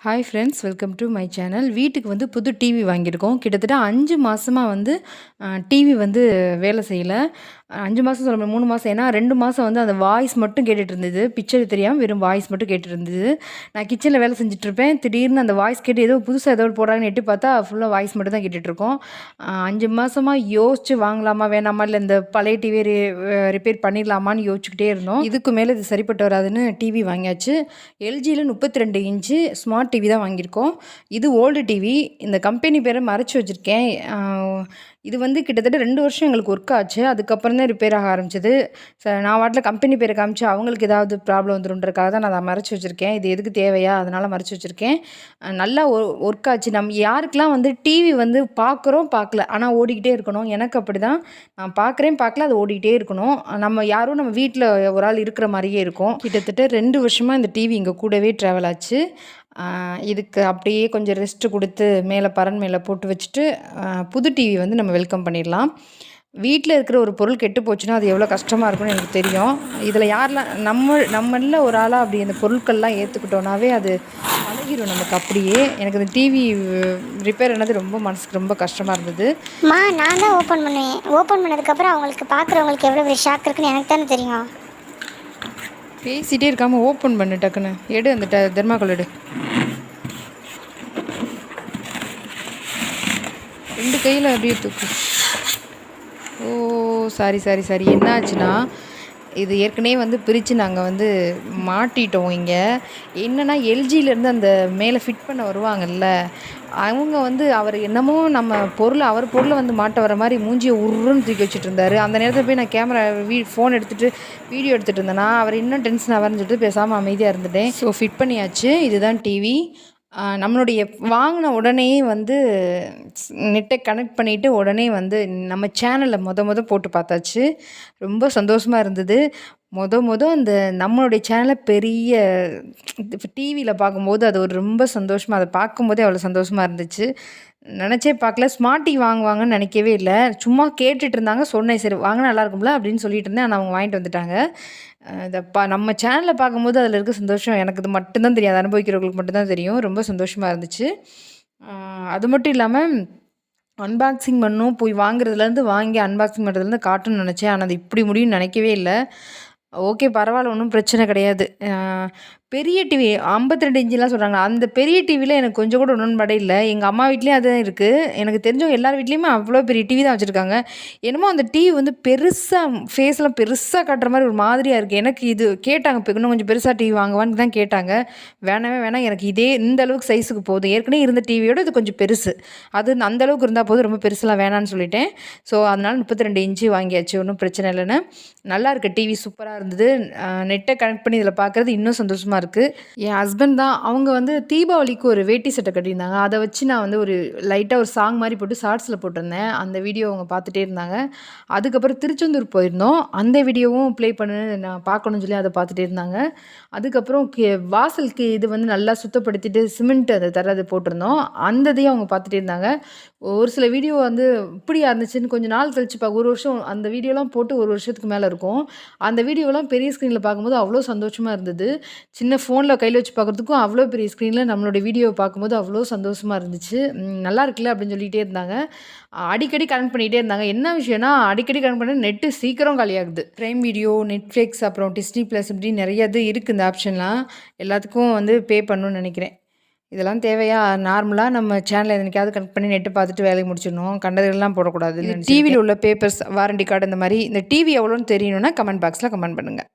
Hi friends, welcome to my channel. வீட்டுக்கு வந்து புது டிவி வாங்கியிருக்கோம். கிட்டத்தட்ட 5 மாதமாக வந்து டிவி வந்து வேலை செய்யலை. 5 மாதம் சொல்ல முடியாது, 3 மாதம். ஏன்னா 2 மாதம் வந்து அந்த வாய்ஸ் மட்டும் கேட்டுட்டு இருந்தது. பிக்சர் தெரியாமல் வெறும் வாய்ஸ் மட்டும் கேட்டுட்டு இருந்தது. நான் கிச்சனில் வேலை செஞ்சுட்ருப்பேன். திடீர்னு அந்த வாய்ஸ் கேட்டு ஏதோ புதுசாக ஏதோ போடுறாங்கன்னு எட்டி பார்த்தா ஃபுல்லாக வாய்ஸ் மட்டும் தான் கேட்டுட்ருக்கோம். 5 மாதமாக யோசித்து வாங்கலாமா வேணாமா, இல்லை இந்த பழைய டிவியை ரிப்பேர் பண்ணிடலாமான்னு யோசிச்சுக்கிட்டே இருந்தோம். இதுக்கு மேலே இது சரிப்பட்டு வராதுன்னு டிவி வாங்கியாச்சு. எல்ஜியில் 32 இன்ச்சு ஸ்மார்ட் டிவி தான் வாங்கியிருக்கோம். இது ஓல்டு டிவி. இந்த கம்பெனி பேரை மறைச்சி வச்சுருக்கேன். இது வந்து கிட்டத்தட்ட 2 வருஷம் எங்களுக்கு ஒர்க் ஆச்சு. அதுக்கப்புறம் தான் ரிப்பேர் ஆக ஆரம்பிச்சது. நான் வாட்டில் கம்பெனி பேரை காமிச்சு அவங்களுக்கு ஏதாவது ப்ராப்ளம் வந்துருன்றக்காக தான் நான் அதை மறைச்சி வச்சுருக்கேன். இது எதுக்கு தேவையா, அதனால் மறைச்சி வச்சுருக்கேன். நல்லா ஒர்க் ஆச்சு. நம்ம யாருக்கெல்லாம் வந்து டிவி வந்து பார்க்குறோம் பார்க்கல, ஆனால் ஓடிக்கிட்டே இருக்கணும். எனக்கு அப்படி தான். நான் பார்க்குறேன் பார்க்கல, அது ஓடிக்கிட்டே இருக்கணும். நம்ம யாரும் நம்ம வீட்டில் ஒரு ஆள் இருக்கிற மாதிரியே இருக்கும். கிட்டத்தட்ட 2 வருஷமாக இந்த டிவி இங்கே கூடவே ட்ராவல் ஆச்சு. இதுக்கு அப்படியே கொஞ்சம் ரெஸ்ட்டு கொடுத்து மேலே பரன் மேலே போட்டு வச்சுட்டு புது டிவி வந்து நம்ம வெல்கம் பண்ணிடலாம். வீட்டில் இருக்கிற ஒரு பொருள் கெட்டு போச்சுன்னா அது எவ்வளோ கஷ்டமாக இருக்கும்னு எனக்கு தெரியும். இதில் யாரெல்லாம் நம்மள ஒரு ஆளாக அப்படி அந்த பொருட்கள்லாம் ஏற்றுக்கிட்டோன்னாவே அது பழகிடும் நமக்கு அப்படியே. எனக்கு இந்த டிவி ரிப்பேர் ஆனது ரொம்ப மனசுக்கு ரொம்ப கஷ்டமாக இருந்தது. நான் தான் ஓப்பன் பண்ணுவேன். ஓப்பன் பண்ணதுக்கப்புறம் அவங்களுக்கு பார்க்குறவங்களுக்கு எவ்வளோ பெரிய ஷாக் இருக்குன்னு எனக்கு தானே தெரியும். பேசிகிட்டே இருக்காமல் ஓப்பன் பண்ணு, டக்குன்னு எடு, அந்த தெர்மாக்கோல் எடு. 2 கையில் அப்படியே தூக்கு. ஓ, சாரி. என்ன ஆச்சுன்னா, இது ஏற்கனவே வந்து பிரித்து நாங்கள் வந்து மாட்டிட்டோம். இங்கே என்னென்னா, எல்ஜியிலேருந்து அந்த மேலே ஃபிட் பண்ண வருவாங்கல்ல, அவங்க வந்து அவர் என்னமோ நம்ம அவர் பொருளை வந்து மாட்ட வர மாதிரி மூஞ்சியை உருன்னு தூக்கி வச்சுட்டு இருந்தார். அந்த நேரத்தில் போய் நான் கேமரா ஃபோன் எடுத்துகிட்டு வீடியோ எடுத்துகிட்டு இருந்தேன்னா அவர் இன்னும் டென்ஷன் ஆவார்னு சொல்லிட்டு பேசாமல் அமைதியாக இருந்துட்டேன். ஸோ ஃபிட் பண்ணியாச்சு. இதுதான் டிவி. நம்மளுடைய வாங்கின உடனே வந்து நெட்டை கனெக்ட் பண்ணிவிட்டு உடனே வந்து நம்ம சேனலில் மொத போட்டு பார்த்தாச்சு. ரொம்ப சந்தோஷமாக இருந்தது. அந்த நம்மளுடைய சேனலை பெரிய டிவியில் பார்க்கும்போது அது ஒரு ரொம்ப சந்தோஷமாக, அதை பார்க்கும்போதே அவ்வளோ சந்தோஷமாக இருந்துச்சு. நினச்சே பார்க்கல. ஸ்மார்ட் டிவி வாங்குவாங்கன்னு நினைக்கவே இல்லை. சும்மா கேட்டுட்டு இருந்தாங்க. சொன்னேன், சரி வாங்கினா நல்லாயிருக்கும்ல அப்படின்னு சொல்லிட்டு இருந்தேன். ஆனால் அவங்க வாங்கிட்டு வந்துட்டாங்க. நம்ம சேனலில் பார்க்கும்போது அதில் இருக்க சந்தோஷம் எனக்கு இது மட்டும்தான் தெரியும். அதை அனுபவிக்கிறவங்களுக்கு மட்டும்தான் தெரியும். ரொம்ப சந்தோஷமாக இருந்துச்சு. அது மட்டும் இல்லாமல் அன்பாக்சிங் பண்ணணும், போய் வாங்குறதுலேருந்து வாங்கி அன்பாக்சிங் பண்ணுறதுலேருந்து காட்டணும்னு நினச்சேன். ஆனால் அது இப்படி முடியும்னு நினைக்கவே இல்லை. ஓகே, பரவாயில்ல, ஒன்றும் பிரச்சனை கிடையாது. பெரிய டிவி 52 இன்ச்சுலாம் சொல்கிறாங்க. அந்த பெரிய டிவியில் எனக்கு கொஞ்சம் கூட உடன்பாடே இல்லை. எங்கள் அம்மா வீட்லேயும் அதுதான் இருக்குது. எனக்கு தெரிஞ்சவங்க எல்லார் வீட்லேயுமே அவ்வளோ பெரிய டிவி தான் வச்சுருக்காங்க. என்னமோ அந்த டிவி வந்து பெருசாக ஃபேஸ்லாம் பெருசாக காட்டுற மாதிரி ஒரு மாதிரியாக இருக்குது. எனக்கு இது கேட்டாங்க, இன்னும் கொஞ்சம் பெருசாக டிவி வாங்குவான்னு தான் கேட்டாங்க. வேணாம், எனக்கு இந்த அளவுக்கு சைஸுக்கு போதும். ஏற்கனவே இருந்த டிவியோட இது கொஞ்சம் பெருசு. அது அந்த அளவுக்கு இருந்தால் போதும், ரொம்ப பெருசுலாம் வேணான்னு சொல்லிட்டேன். ஸோ அதனால் 32 இன்ச்சு வாங்கியாச்சு. ஒன்றும் பிரச்சனை இல்லைன்னு. நல்லா இருக்குது டிவி, சூப்பராக இருந்தது. நெட்டை கனெக்ட் பண்ணி இதில் பார்க்குறது இன்னும் சந்தோஷமாக இருக்குது. என் ஹஸ்பண்ட் தான், அவங்க வந்து தீபாவளிக்கு ஒரு வேட்டி சட்டை கட்டியிருந்தாங்க. அதை வச்சு நான் வந்து ஒரு லைட்டாக ஒரு சாங் மாதிரி போட்டு ஷார்ட்ஸில் போட்டிருந்தேன். அந்த வீடியோ அவங்க பார்த்துட்டே இருந்தாங்க. அதுக்கப்புறம் திருச்செந்தூர் போயிருந்தோம். அந்த வீடியோவும் ப்ளே பண்ணு, நான் பார்க்கணும்னு சொல்லி அதை பார்த்துட்டே இருந்தாங்க. அதுக்கப்புறம் வாசலுக்கு இது வந்து நல்லா சுத்தப்படுத்திட்டு சிமெண்ட் அதை தரது போட்டிருந்தோம். அந்த இதையும் அவங்க பார்த்துட்டே இருந்தாங்க. ஒரு சில வீடியோ வந்து இப்படியா இருந்துச்சுன்னு கொஞ்சம் நாள் கழிச்சு ஒரு வருஷம் அந்த வீடியோலாம் போட்டு 1 வருஷத்துக்கு மேலே இருக்கும். அந்த வீடியோலாம் பெரிய ஸ்க்ரீனில் பார்க்கும்போது அவ்வளோ சந்தோஷமாக இருந்தது. சின்ன ஃபோனில் கையில் வச்சு பார்க்குறதுக்கும் அவ்வளோ பெரிய ஸ்க்ரீனில் நம்மளுடைய வீடியோவை பார்க்கும்போது அவ்வளோ சந்தோஷமாக இருந்துச்சு. நல்லா இருக்குல்ல அப்படின்னு சொல்லிகிட்டே இருந்தாங்க. அடிக்கடி கனெக்ட் பண்ணிகிட்டே இருந்தாங்க. என்ன விஷயம்னா, அடிக்கடி கனெக்ட் பண்ண நெட்டு சீக்கிரம் காலியாகுது. ப்ரைம் வீடியோ, நெட்ஃப்ளிக்ஸ், அப்புறம் டிஸ்னி ப்ளஸ் இப்படி நிறைய இது இருக்குது. இந்த ஆப்ஷன்லாம் எல்லாத்துக்கும் வந்து பே பண்ணணும்னு நினைக்கிறேன். இதெல்லாம் தேவையா? நார்மலாக நம்ம சேனலில் எதனைக்காவது கனெக்ட் பண்ணி நெட்டு பார்த்துட்டு வேலையை முடிச்சிடணும். கண்டதுலாம் போடக்கூடாது. டிவியில் உள்ள பேப்பர்ஸ், வாரண்டி கார்டு, இந்த மாதிரி இந்த டிவி எவ்வளோன்னு தெரியணும்னா கமெண்ட் பாக்ஸில் கமெண்ட் பண்ணுங்கள்.